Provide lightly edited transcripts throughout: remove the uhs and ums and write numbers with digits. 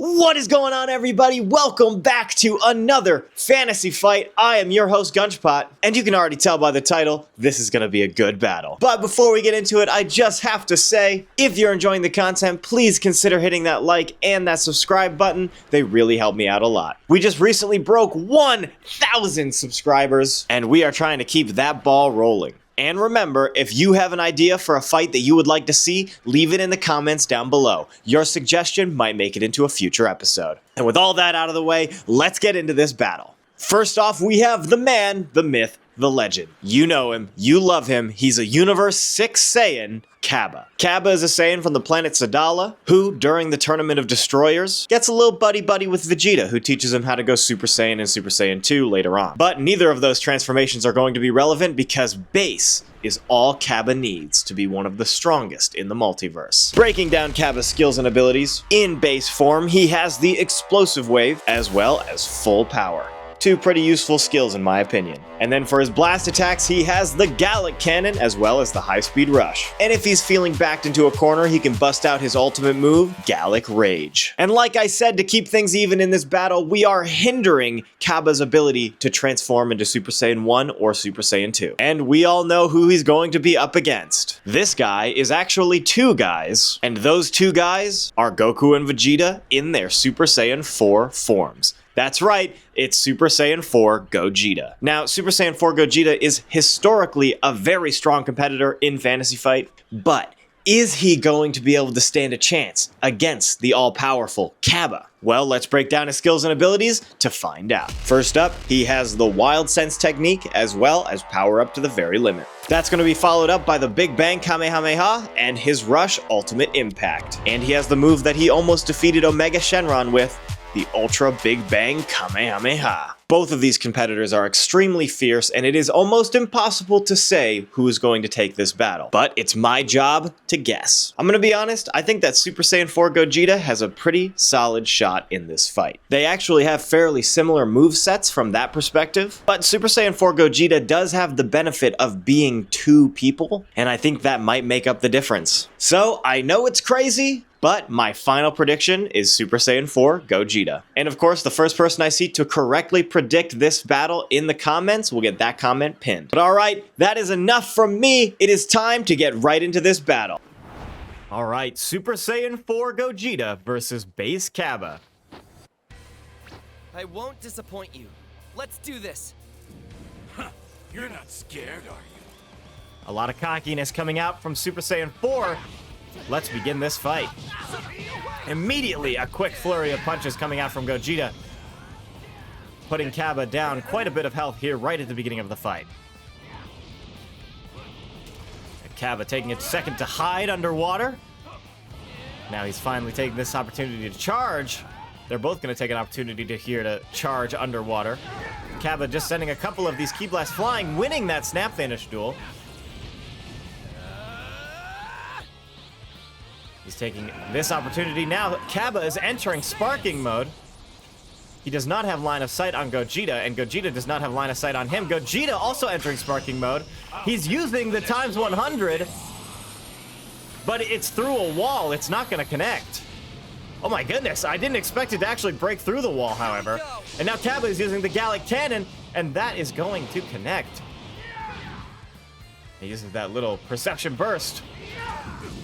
What is going on, everybody? Welcome back to another fantasy fight. I am your host, Gunchpot, and you can already tell by the title, this is gonna be a good battle. But before we get into it, I just have to say, if you're enjoying the content, please consider hitting that like and that subscribe button. They really help me out a lot. We just recently broke 1,000 subscribers, and we are trying to keep that ball rolling. And remember, if you have an idea for a fight that you would like to see, leave it in the comments down below. Your suggestion might make it into a future episode. And with all that out of the way, let's get into this battle. First off, we have the man, the myth, the legend. You know him, you love him, he's a Universe 6 Saiyan, Cabba. Cabba is a Saiyan from the planet Sadala, who, during the Tournament of Destroyers, gets a little buddy-buddy with Vegeta, who teaches him how to go Super Saiyan and Super Saiyan 2 later on. But neither of those transformations are going to be relevant because base is all Cabba needs to be one of the strongest in the multiverse. Breaking down Cabba's skills and abilities, in base form, he has the Explosive Wave, as well as Full Power. Two pretty useful skills in my opinion. And then for his blast attacks, he has the Gallic Cannon as well as the High Speed Rush. And if he's feeling backed into a corner, he can bust out his ultimate move, Gallic Rage. And like I said, to keep things even in this battle, we are hindering Cabba's ability to transform into Super Saiyan 1 or Super Saiyan 2. And we all know who he's going to be up against. This guy is actually two guys, and those two guys are Goku and Vegeta in their Super Saiyan 4 forms. That's right, it's Super Saiyan 4 Gogeta. Now, Super Saiyan 4 Gogeta is historically a very strong competitor in Fantasy Fight, but is he going to be able to stand a chance against the all-powerful Cabba? Well, let's break down his skills and abilities to find out. First up, he has the Wild Sense technique as well as power up to the very limit. That's going to be followed up by the Big Bang Kamehameha and his Rush Ultimate Impact. And he has the move that he almost defeated Omega Shenron with, the Ultra Big Bang Kamehameha. Both of these competitors are extremely fierce, and it is almost impossible to say who is going to take this battle. But it's my job to guess. I'm gonna be honest, I think that Super Saiyan 4 Gogeta has a pretty solid shot in this fight. They actually have fairly similar movesets from that perspective, but Super Saiyan 4 Gogeta does have the benefit of being two people, and I think that might make up the difference. So, I know it's crazy, but my final prediction is Super Saiyan 4 Gogeta. And of course, the first person I see to correctly predict this battle in the comments will get that comment pinned. But alright, that is enough from me. It is time to get right into this battle. Alright, Super Saiyan 4 Gogeta versus base Cabba. I won't disappoint you. Let's do this. Huh, you're not scared, are you? A lot of cockiness coming out from Super Saiyan 4. Let's begin this fight. Immediately, a quick flurry of punches coming out from Gogeta, putting Cabba down quite a bit of health here right at the beginning of the fight. Cabba taking a second to hide underwater. Now he's finally taking this opportunity to charge. They're both going to take an opportunity to charge underwater. Cabba just sending a couple of these Ki Blasts flying, winning that Snap Vanish duel. He's taking this opportunity now. Cabba is entering sparking mode. He does not have line of sight on Gogeta, and Gogeta does not have line of sight on him. Gogeta also entering sparking mode. He's using the times 100, but it's through a wall. It's not going to connect. Oh my goodness, I didn't expect it to actually break through the wall, however. And now Cabba is using the Gallic Cannon, and that is going to connect. He uses that little perception burst.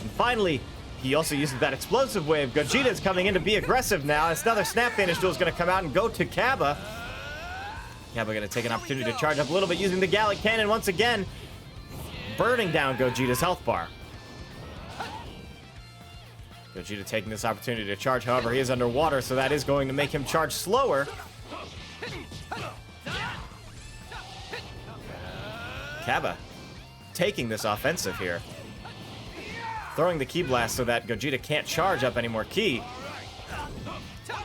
And finally, he also uses that explosive wave. Gogeta is coming in to be aggressive now. It's another Snap Vanish duel is going to come out and go to Cabba. Cabba going to take an opportunity to charge up a little bit using the Gallic Cannon once again, burning down Gogeta's health bar. Gogeta taking this opportunity to charge, however, he is underwater, so that is going to make him charge slower. Cabba taking this offensive here, throwing the Ki Blast so that Gogeta can't charge up any more Ki.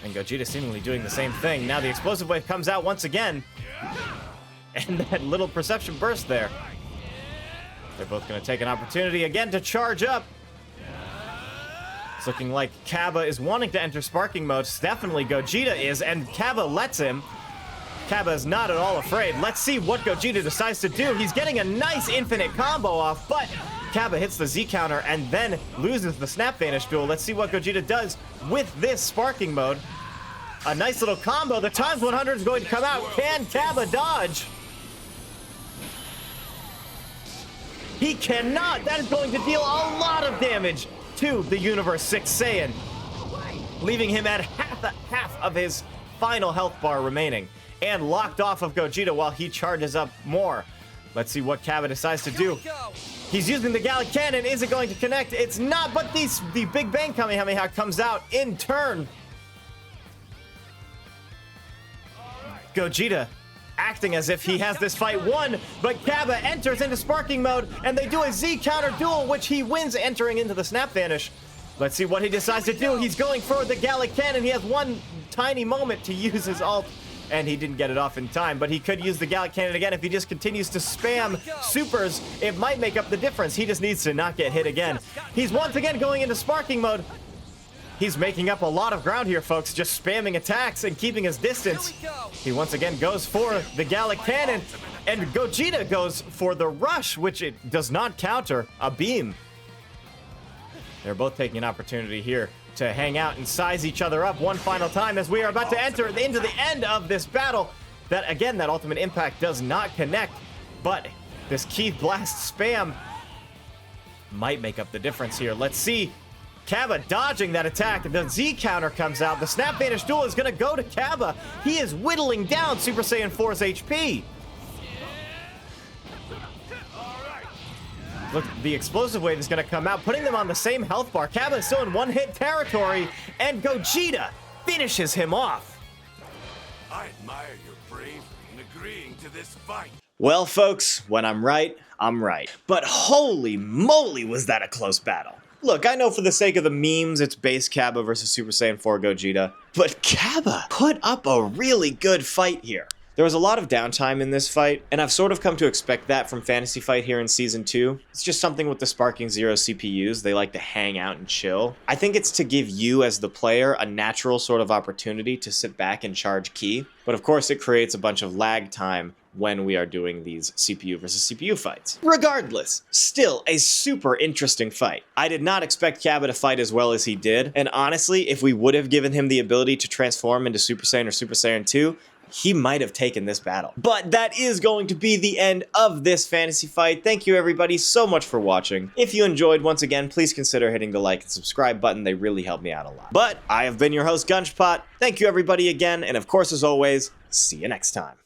And Gogeta seemingly doing the same thing. Now the explosive wave comes out once again. And that little perception burst there. They're both going to take an opportunity again to charge up. It's looking like Cabba is wanting to enter sparking mode. Definitely Gogeta is, and Cabba lets him. Cabba is not at all afraid. Let's see what Gogeta decides to do. He's getting a nice infinite combo off, but Cabba hits the Z counter and then loses the Snap Vanish duel. Let's see what Gogeta does with this sparking mode. A nice little combo. The times 100 is going to come out. Can Cabba dodge? He cannot. That is going to deal a lot of damage to the Universe 6 Saiyan, leaving him at half of his final health bar remaining, and locked off of Gogeta while he charges up more. Let's see what Cabba decides to do. He's using the Gallic Cannon. Is it going to connect? It's not, but the Big Bang Kamehameha comes out in turn. Gogeta acting as if he has this fight won, but Cabba enters into sparking mode, and they do a Z counter duel, which he wins, entering into the Snap Vanish. Let's see what he decides to do. He's going for the Gallic Cannon. He has one tiny moment to use his ult, and he didn't get it off in time, but he could use the Gallic Cannon again. If he just continues to spam supers, it might make up the difference. He just needs to not get hit again. He's once again going into sparking mode. He's making up a lot of ground here, folks, just spamming attacks and keeping his distance. He once again goes for the Gallic Cannon, and Gogeta goes for the rush, which it does not counter a beam. They're both taking an opportunity here to hang out and size each other up one final time as we are about to enter into the end of this battle. That, again, that ultimate impact does not connect, but this Ki Blast spam might make up the difference here. Let's see. Cabba dodging that attack. The Z counter comes out. The Snap Vanish duel is going to go to Cabba. He is whittling down Super Saiyan 4's HP. Look, the explosive wave is going to come out, putting them on the same health bar. Cabba is still in one-hit territory, and Gogeta finishes him off. I admire your bravery in agreeing to this fight. Well, folks, when I'm right, I'm right. But holy moly, was that a close battle. Look, I know for the sake of the memes, it's base Cabba versus Super Saiyan 4 Gogeta, but Cabba put up a really good fight here. There was a lot of downtime in this fight, and I've sort of come to expect that from Fantasy Fight here in Season 2. It's just something with the sparkingzero CPUs, they like to hang out and chill. I think it's to give you, as the player, a natural sort of opportunity to sit back and charge Ki, but of course it creates a bunch of lag time when we are doing these CPU versus CPU fights. Regardless, still a super interesting fight. I did not expect Cabba to fight as well as he did, and honestly, if we would have given him the ability to transform into Super Saiyan or Super Saiyan 2, he might have taken this battle. But that is going to be the end of this fantasy fight. Thank you everybody so much for watching. If you enjoyed, once again, please consider hitting the like and subscribe button. They really help me out a lot. But I have been your host, Gunchpot. Thank you everybody again, and of course, as always, see you next time.